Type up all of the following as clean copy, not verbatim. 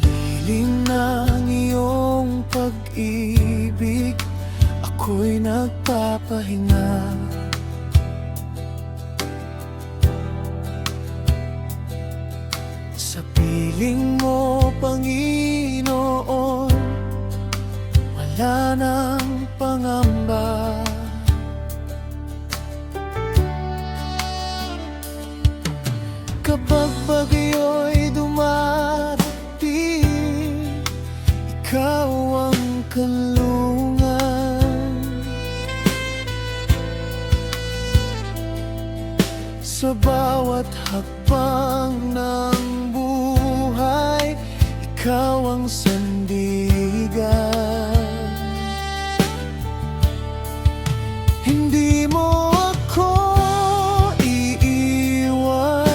lilim ng iyong pag-ibig, ako'y nagpapahinga. Sa piling mo, Panginoon, wala nang pangamba. Kapag bagyo'y dumarating, ikaw ang kanlungan. Sa bawat hakbang ng buhay, ikaw ang sandigan. Hindi mo ako iiwan,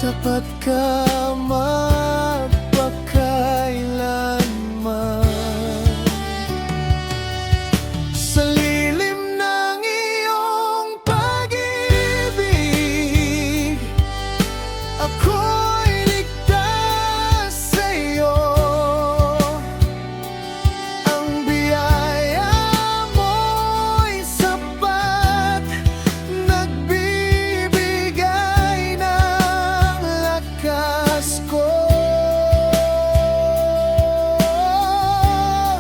tapat ka magpakailanman. Sa lilim ng iyong pag-ibig, ako'y ligtas sa'yo. Ang biyaya mo'y sapat, nagbibigay ng lakas ko.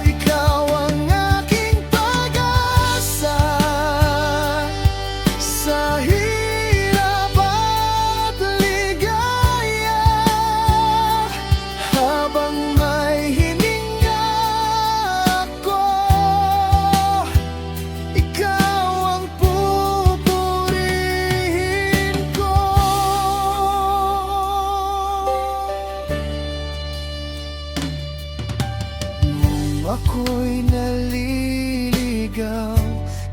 Ikaw ang aking pag-asa sa hirap at ligaya. Habang may hininga ako, ikaw ang pupurihin ko. Nung ako'y naliligaw,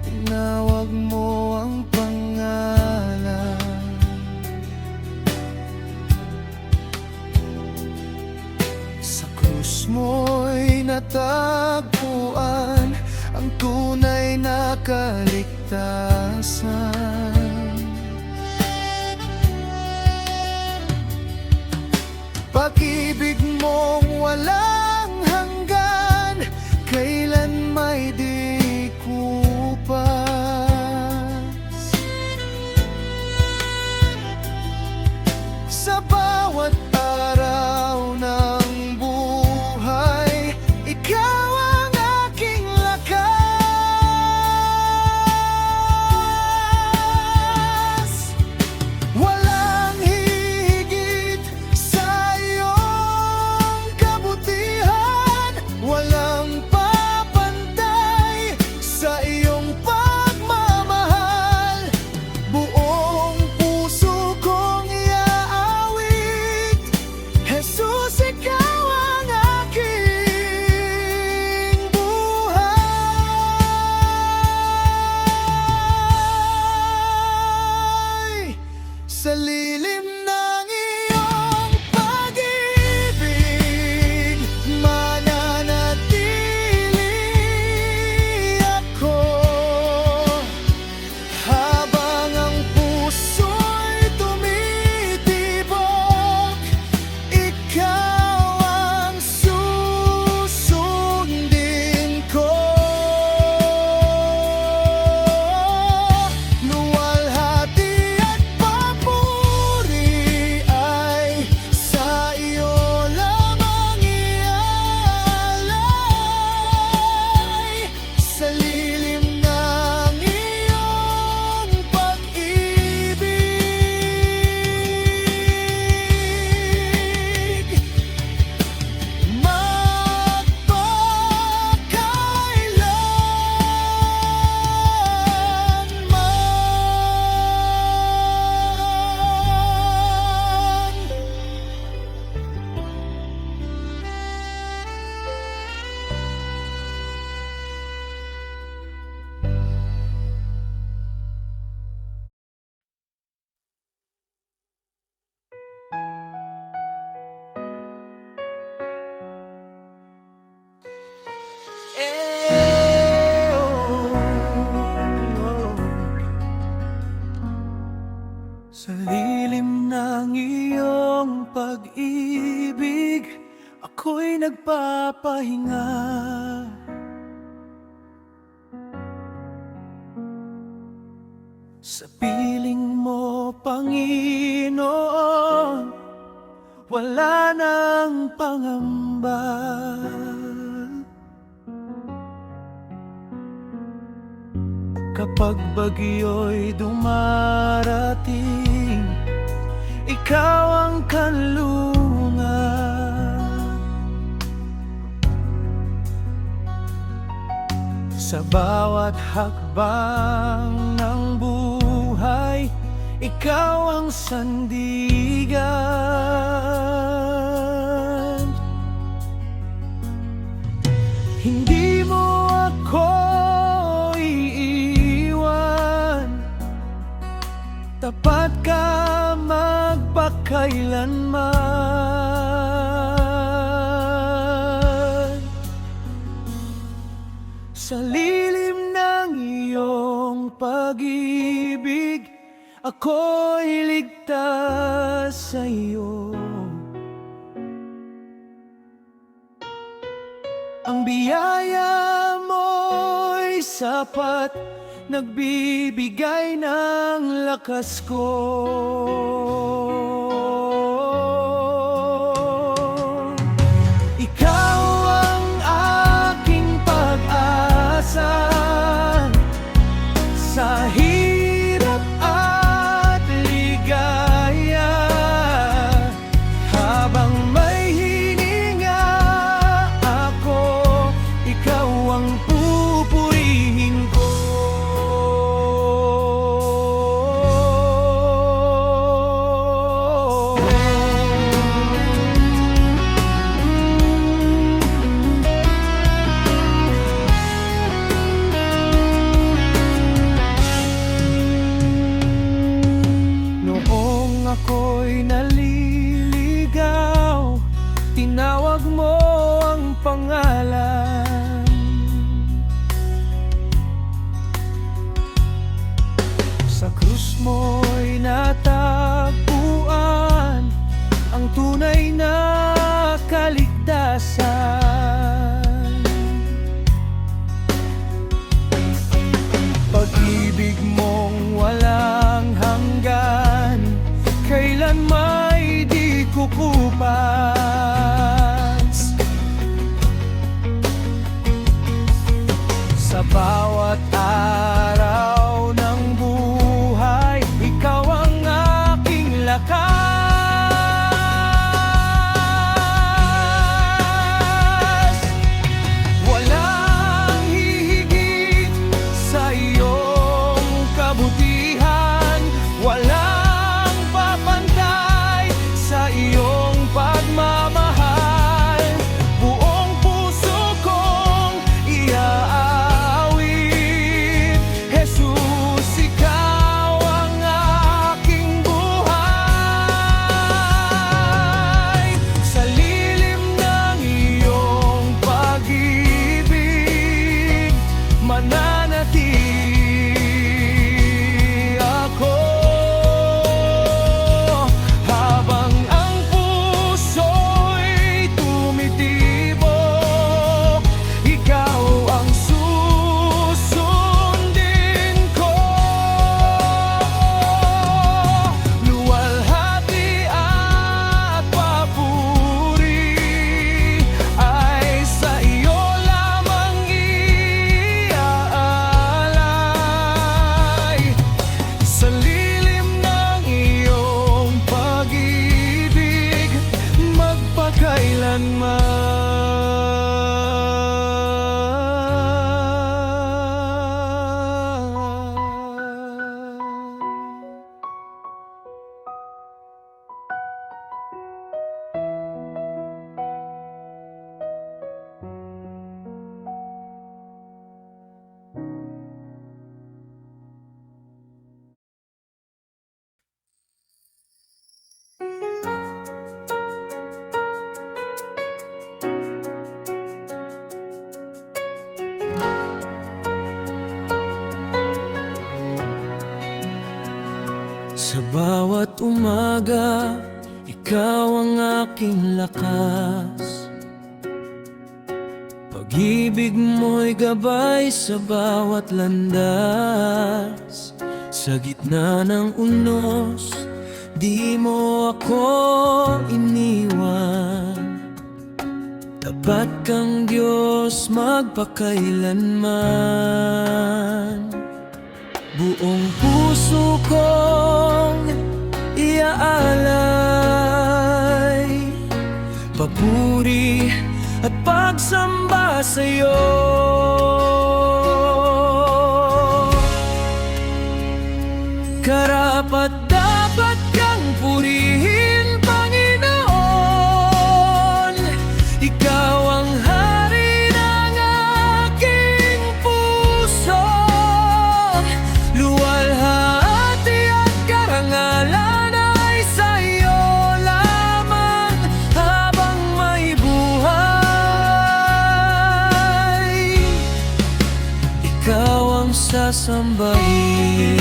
tinawag mo ang pangalan. Sa krus mo'y natagpuan ang tunay na kaligtasan. Pag-ibig mong walang hanggan, kailan may di kupas. Sa bawat araw ng buhay, ikaw ang aking lakas. Walang hihigit sa'yo. pag-ibig, ako'y nagpapahinga. Sa piling mo, Panginoon, wala nang pangamba. Kapag bagyo'y dumarating, ikaw ang kanlungan. Sa bawat hakbang ng buhay, ikaw ang sandigan. Hindi mo ako iiwan, tapat ka magpakailanman. Sa lilim ng iyong pag-ibig, ako'y ligtas sa iyo. Ang biyaya mo'y sapat, nagbibigay ng lakas ko. Ikaw ang aking pag-asa sa hirap at ligaya. Habang may hininga ako, ikaw ang pupurihin ko. Noong ako'y naliligaw, tinawag mo ang pangalan. Sa krus mo'y natagpuan ang tunay na kaligtasan. Pag-ibig mong walang hanggan, kailan may di kukupas. Sa bawat araw ng buhay, ikaw ang aking lakas. Walang hihigit sa iyong kabutihan, walang papantay sa iyong pagmamahal. Buong puso kong iaawit, Jesus, ikaw ang aking buhay. Sa lilim ng iyong pag-ibig, mananatili ako. Habang ang puso'y tumitibok, ikaw ang susundin ko. Luwalhati at papuri ay sa iyo lamang iaalay. Sa lilim ng iyong pag-ibig, magpakailanman. Sa bawat umaga, ikaw ang aking lakas. Pag-ibig mo'y gabay sa bawat landas. Sa gitna ng unos, di mo ako iniwan. Tapat kang Diyos magpakailanman. Buong puso kong iaalay, papuri at pagsamba sa'yo. Karapat-dapat kang purihin, Panginoon. Ikaw ang hari ng aking puso. Luwalhati at karangalan ay sa'yo lamang habang may buhay. Ikaw ang sasambahin.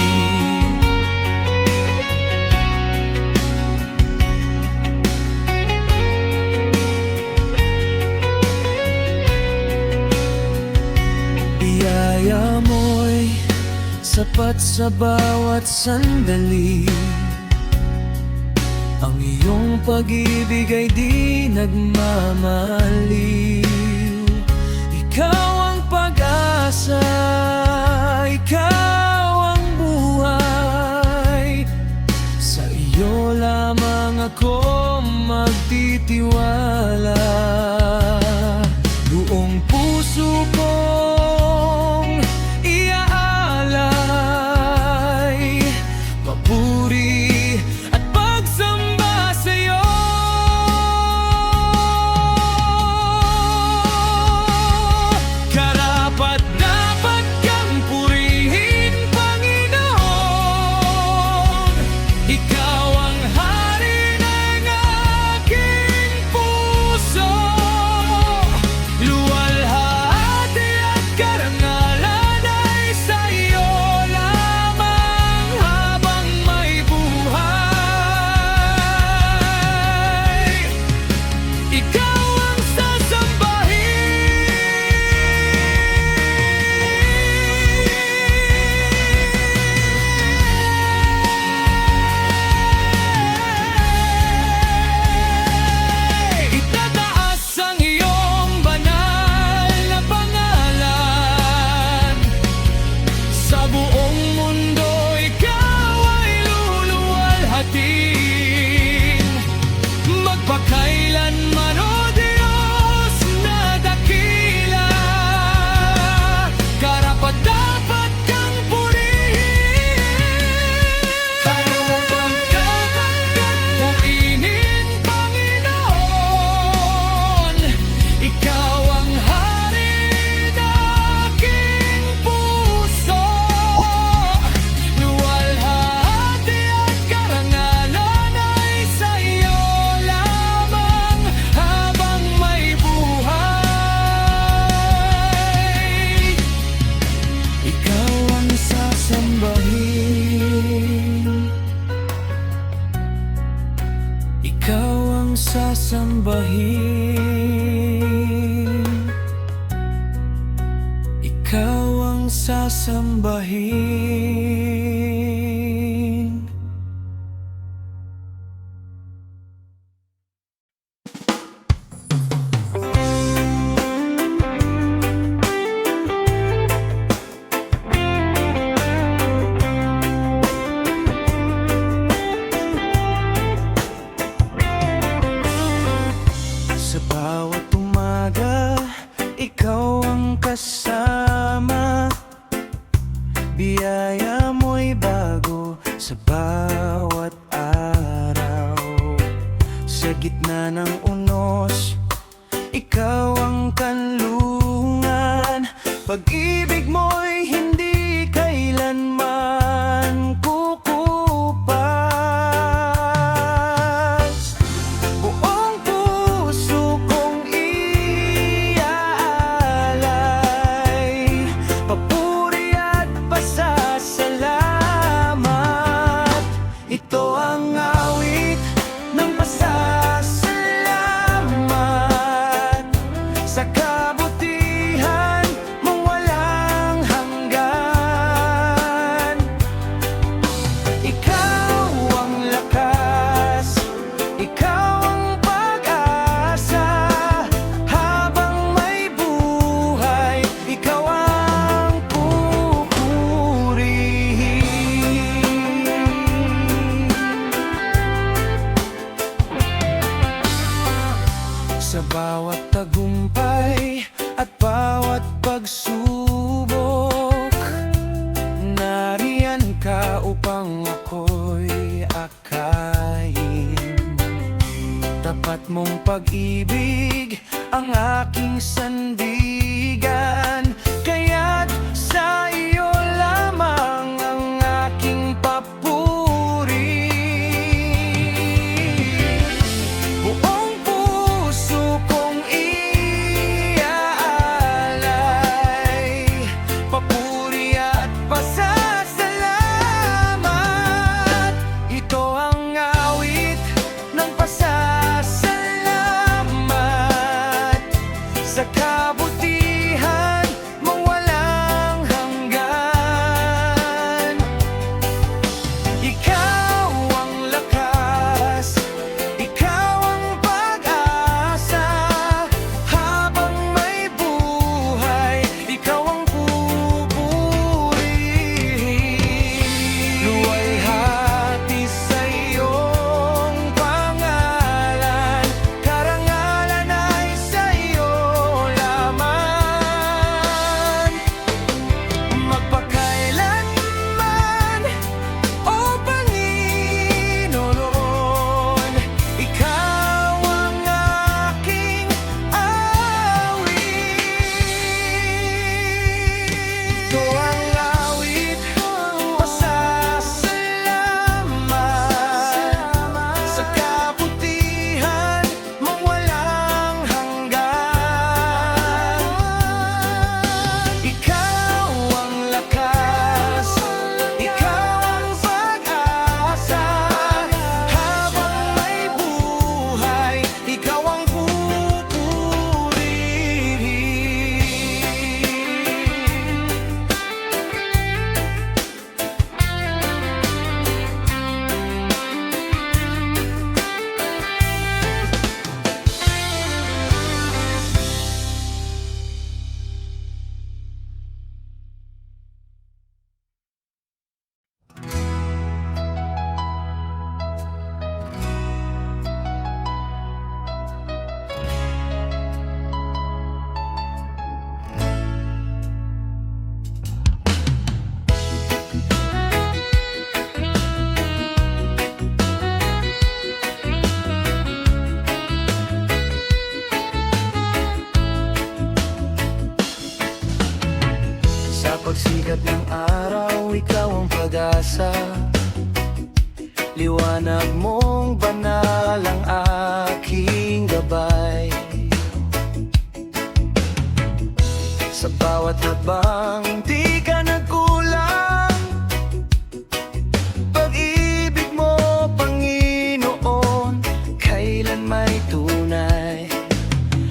Biyaya mo'y sapat sa bawat sandali. Ang iyong pag-ibig ay di nagmamaliw. Ikaw ang pag-asa, ikaw ang buhay. Sa iyo lamang ako magtitiwala. Buong puso kong iaalay, papuri at pagsamba sa'yo. Karapat-dapat kang purihin, Panginoon. Ikaw ang hari ng aking puso. Luwalhati at karangalan ay sa'yo lamang habang may buhay. Ikaw ang sasambahin. Itataas ang iyong banal na pangalan. Sa buong mundo ikaw ay luluwalhatin. Magpakailanman, O Diyos na dakila. Karapat-dapat kang purihin. Karapat-dapat kang purihin, Panginoon. Ikaw ang hari ng aking puso. Luwalhati at karangalan ay sa'yo lamang habang may buhay. Ikaw ang sasambahin. Ikaw ang sasambahin. Ikaw ang sasambahin. Sa bawat umaga, ikaw ang kasama. Biyaya mo'y bago sa bawat araw. Sa gitna ng unos, ikaw ang kanlungan. Pag-ibig mo'y hindi kailanman kukupas. Buong puso kong iaalay, papuri at pasasalamat. Ito ang awit ng pasasalamat. Sa bawat tagumpay at bawat pagsubok, nariyan ka upang ako'y akayin. Tapat mong pag-ibig ang aking sandigan, kaya't sa iyo lamang ang aking papuri. Buong puso kong iaalay, papuri at pasasalamat. Ito ang awit ng pasasalamat sa kabutihan mong walang hanggan. Ikaw ang lakas, ikaw ang pag-asa, habang may buhay, ikaw ang pupurihin. Luwalhati sa iyong pangalan, karangalan ay sa iyo lamang. Magpakailanman, o Panginoon, ikaw ang aking awit. Ito ang awit, pasasalamat sa kabutihan mong walang hanggan. Ikaw ang lakas, ikaw ang pag-asa, habang may buhay, ikaw ang pupurihin. Sa pagsikat ng araw, ikaw ang pag-asa. Liwanag mong banal ang aking gabay. Sa bawat habang di ka nagkulang, pag-ibig mo, Panginoon, kailan may tunay.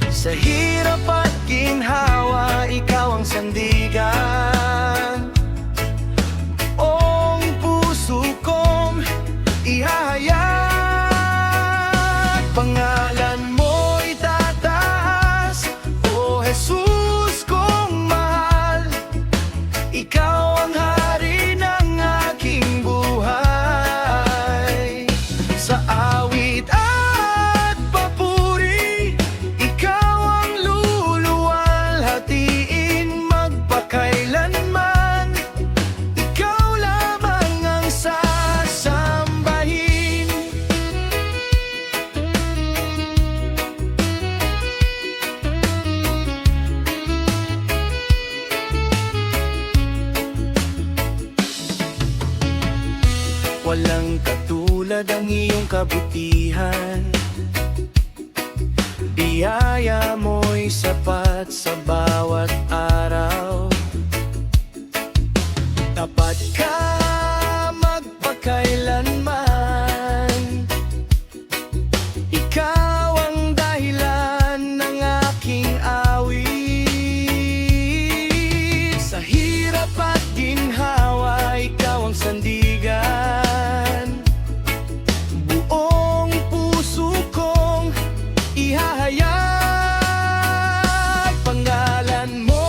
Sa hirap at ginhawa, ikaw ang sandigan. Buong puso kong ihahayag, pangalan mo itataas, o Jesus kong mahal. Ikaw ang hari ng aking buhay. Sa awit at papuri, ikaw ang luluwalhatiin magpakailanman. Ikaw lamang ang sasambahin. Walang katulad ang iyong kabutihan. Biyaya mo'y sapat sa bawat araw. Tapat ka magpakailanman. Ikaw ang dahilan ng aking awit. Sa hirap at ginhawa, ikaw ang sandigan. Buong puso kong ihahayag, pangalan mo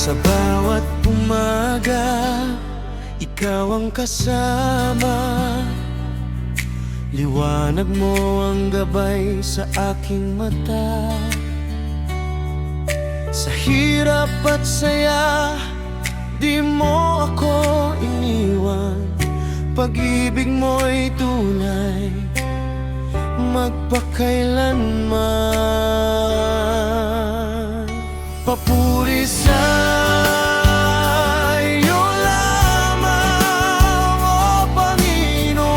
Sa bawat umaga, ikaw ang kasama. Liwanag mo ang gabay sa aking mata. Sa hirap at saya, di mo ako iniwan. Pag-ibig mo'y tunay, magpakailanman. Papuri sa iyo lamang, O Panginoon.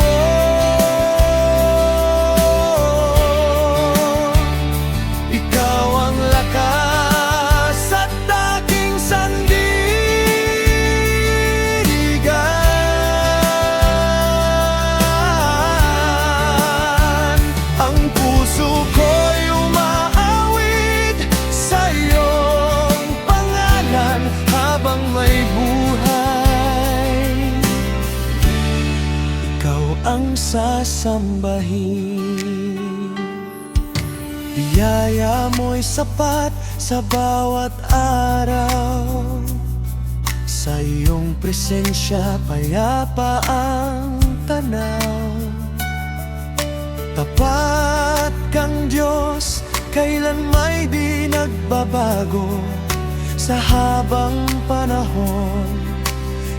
Ikaw ang lakas at aking sandigan. Ang puso ko'y umaawit sa iyong pangalan habang may buhay. Ikaw ang sasambahin. Biyaya mo'y sapat sa bawat araw. Sa iyong presensya, payapa ang tanaw. Tapat kang Diyos, kailan may di nagbabago. Sa habang panahon,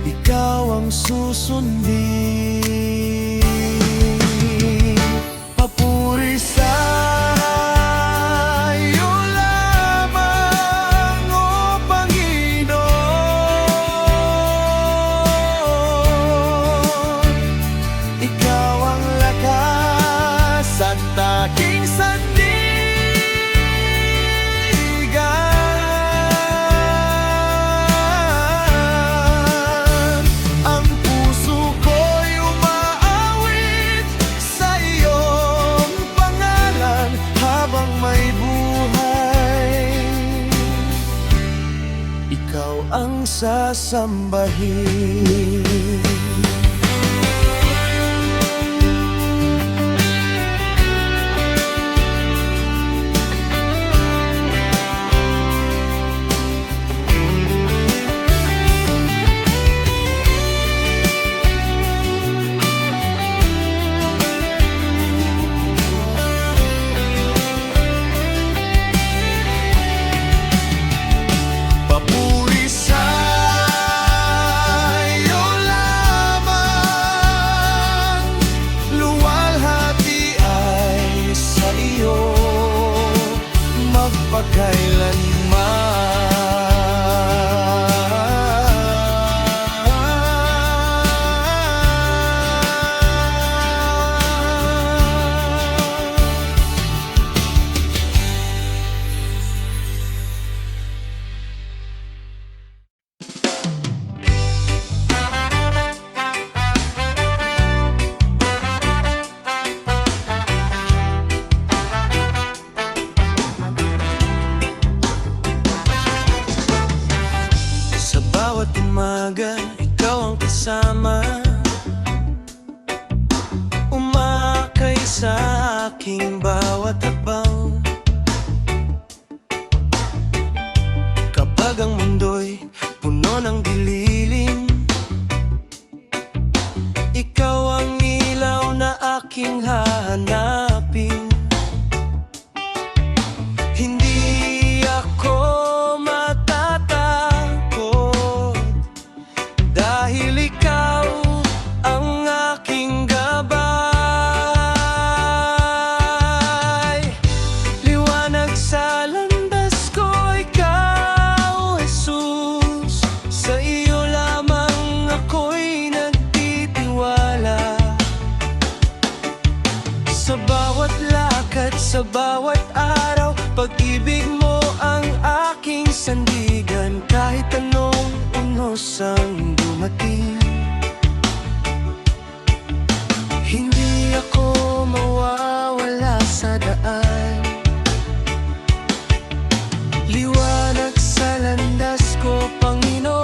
ikaw ang susundin. Papuri sa iyo lamang, O Panginoon. Ikaw ang lakas at aking sandigan. Ang puso ko'y umaawit sa iyong pangalan habang may buhay. Ikaw ang sasambahin. Papuri sa iyo lamang, luwalhati ay sa iyo magpakailanman. Sa bawat umaga, ikaw ang kasama. Umakay sa aking bawat hakbang. Kapag ang mundo'y puno ng dilim, ikaw ang ilaw na aking hahanapin. Hindi ako matatakot dahil ikaw ang aking gabay. Liwanag sa landas ko, ikaw, Jesus. Sa iyo lamang ako'y nagtitiwala. Sa bawat lakad, sa bawat araw, pag-ibig mo ang aking sandigan. Kahit anong unos ang dumating, hindi ako mawawala sa daan. Liwanag sa landas ko, Panginoon.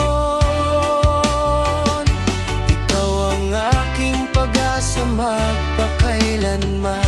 Ikaw ang aking pag-asa magpakailanman.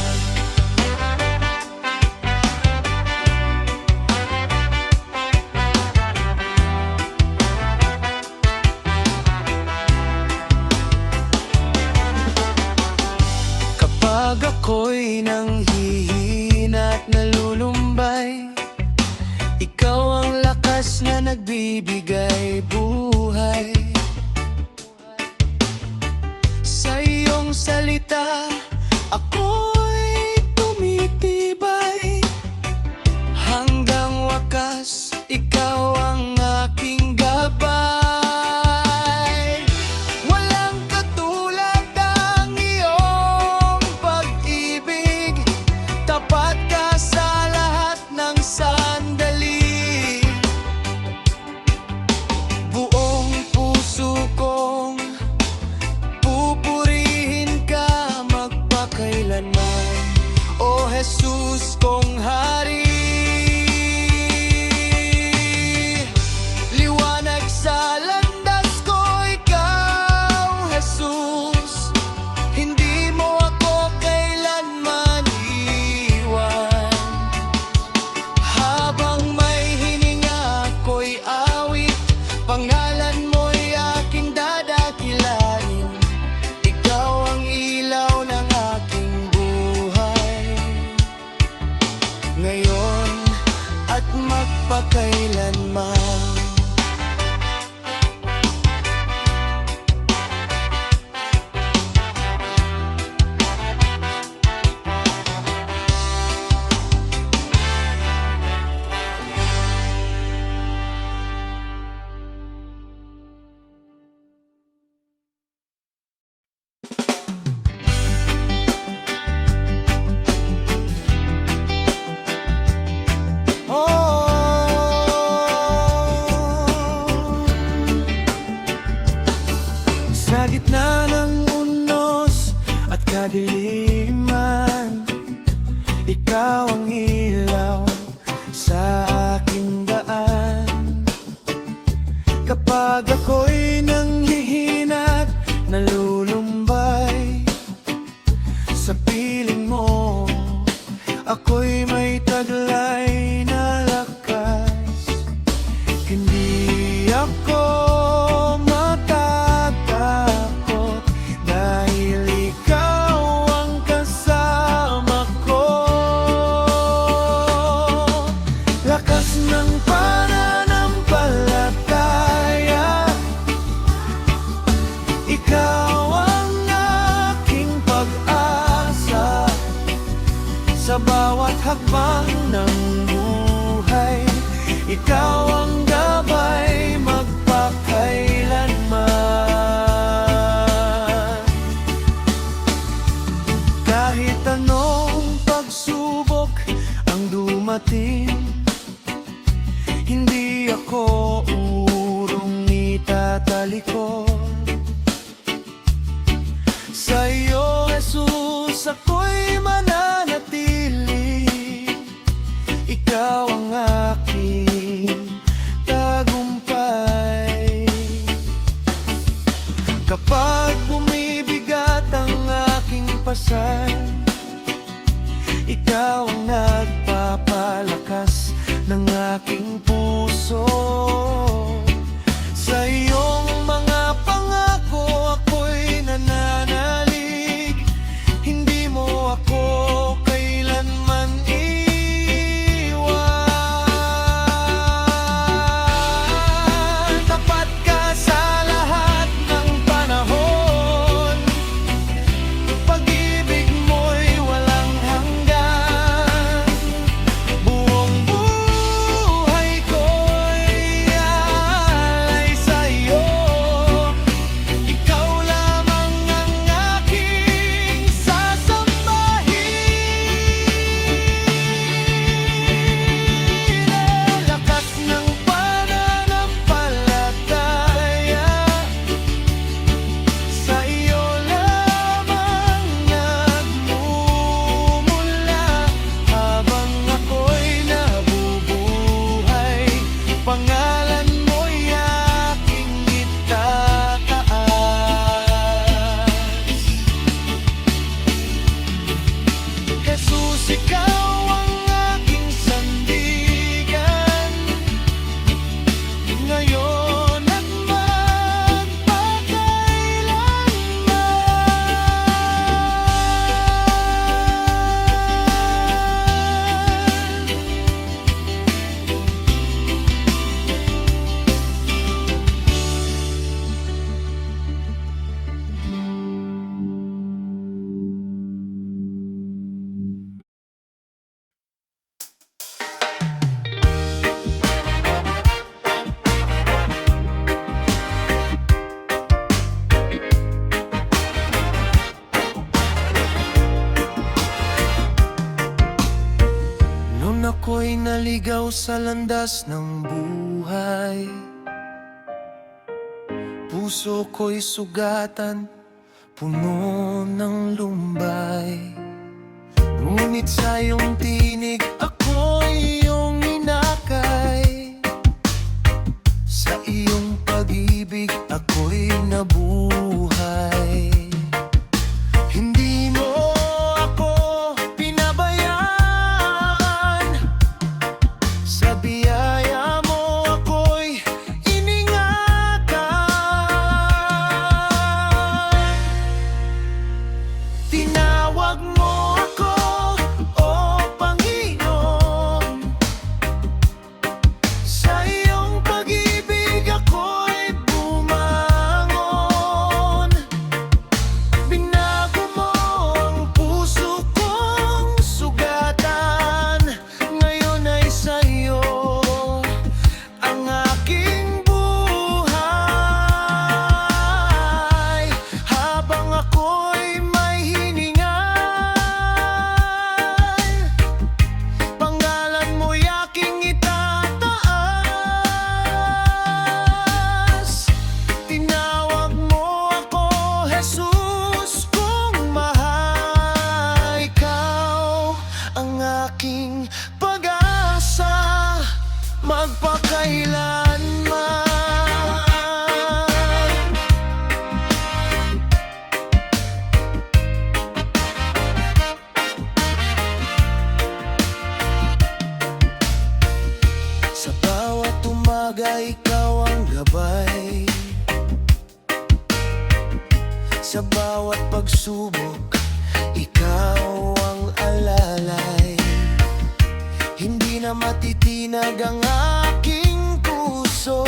ikaw ang aking gabay. Walang katulad ng iyong pag-ibig, tapat ka sa lahat ng sandali. Buong puso kong pupurihin ka magpakailanman, O Jesus kong hari. Liwanag sa landas ko, ikaw, Jesus. Hindi mo ako kailanman iwan. Habang may hininga ako'y awit, pangalan mo'y aking dadakilain. Ikaw ang ilaw ng aking buhay, ngayon at magpakailanman. Sa gitna ng unos at kadiliman, ikaw ang ilaw sa aking daan. Kapag ako'y nanghihinat, nalulumbay sa piling mo, ako'y may taglay na lakas. Hindi ako matatakot dahil ikaw ang kasama ko. Lakas ng pananampalataya, ikaw ang aking pag-asa. Sa bawat hakbang ng buhay, ikaw ang gabay magpakailanman. Kahit anong pagsubok ang dumating, hindi ako urong itatalikod. Sa iyo, Jesus, ako'y mananatili. Ikaw ang aking tagumpay. Kapag bumibigat ang aking pasan, ikaw ang nagpapalakas ng aking puso. Sa iyong mga pangako ako'y nananalig, hindi mo ako kailanman iwan. Tapat ka sa lahat ng panahon, pag-ibig mo'y walang hanggan. Buong buhay naliligaw sa landas ng buhay. Puso ko'y sugatan, puno ng lumbay. Ngunit sa iyong tinig ako'y iyong inakay. Sa iyong pag-ibig ako'y nabuhay. Hindi mo ako pinabayaan. Sa biyaya mo ako'y iningatan. Tinawag mo ako, O Panginoon. Sa iyong pag-ibig ako'y bumangon. Binago mo ang puso kong sugatan. Ngayon ay sa iyo ang aking buhay. Habang ako'y may hininga, pangalan mo'y aking itataas. Tinawag mo ako, Jesus, kung mahal. Ikaw ang aking pag-asa, magpakailanman. Sa bawat umaga ikaw ang gabay. Sa bawat pagsubok ikaw ang alalay. Hindi na matitinag ang aking puso,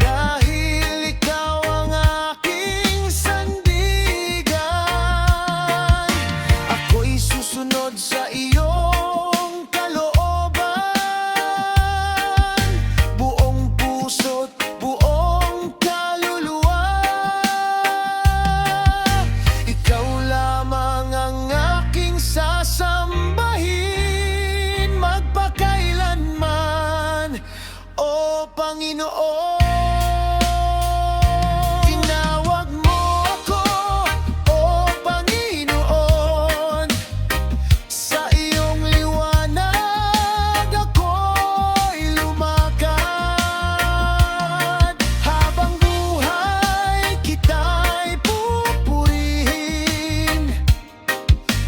dahil ikaw ang aking sandigan. Ako'y susunod sa iyong kalooban, buong puso't buong kaluluwa. Ikaw lamang ang aking sasambahin, magpakailanman, O Panginoon. Tinawag mo ako, O Panginoon. Sa iyong liwanag ako'y lumakad. Habang buhay kita'y pupurihin.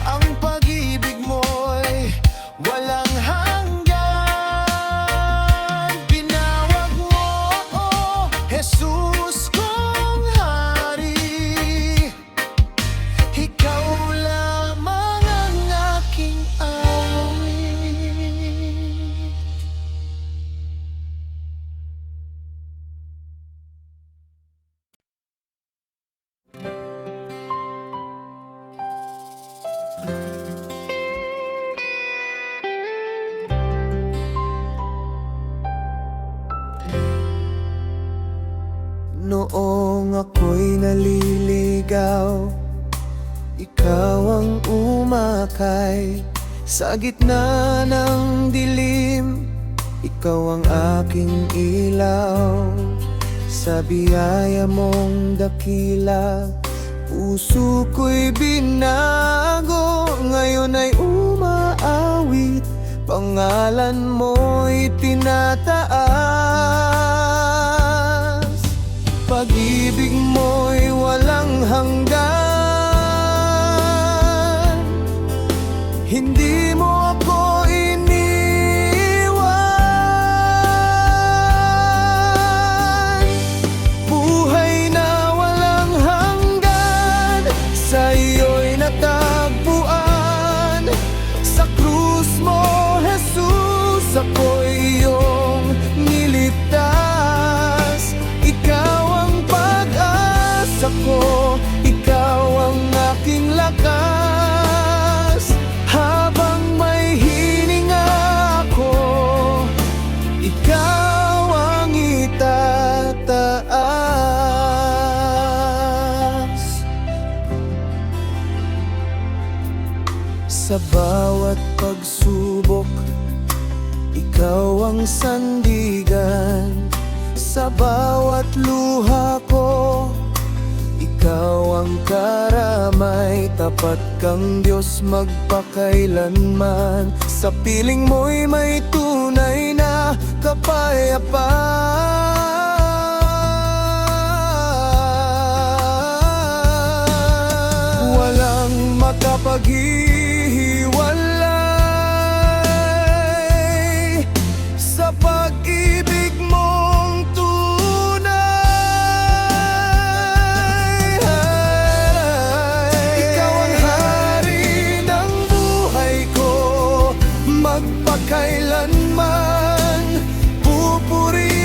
Ang pag-ibig mo'y walang hanggan. Pinawag mo ako, Jesus, kong hari. Ikaw lamang ang aking awit. Noong ako'y naliligaw, ikaw ang umakay. Sa gitna ng dilim, ikaw ang aking ilaw. Sa biyaya mong dakila, puso ko'y binago. Ngayon ay umaawit, pangalan mo'y tinataas. Pag-ibig mo'y walang hanggan. Hindi mo ako iniwan. Buhay na walang hanggan, sa iyo'y natagpuan. Sa krus mo, Jesus, ako'y iyong niligtas. Ikaw ang pag-asa ko, ikaw ang aking lakas. Habang may hininga ako, ikaw ang itataas. Sa bawat pagsubok ikaw ang sandigan sa bawat luha ko. Ikaw ang karamay, tapat kang Diyos magpakailanman. Sa piling mo'y may tunay na kapayapaan. Walang makapaghihiwalay sa pag-ibig mong tunay. Ikaw ang hari ng buhay ko, magpakailanman pupuri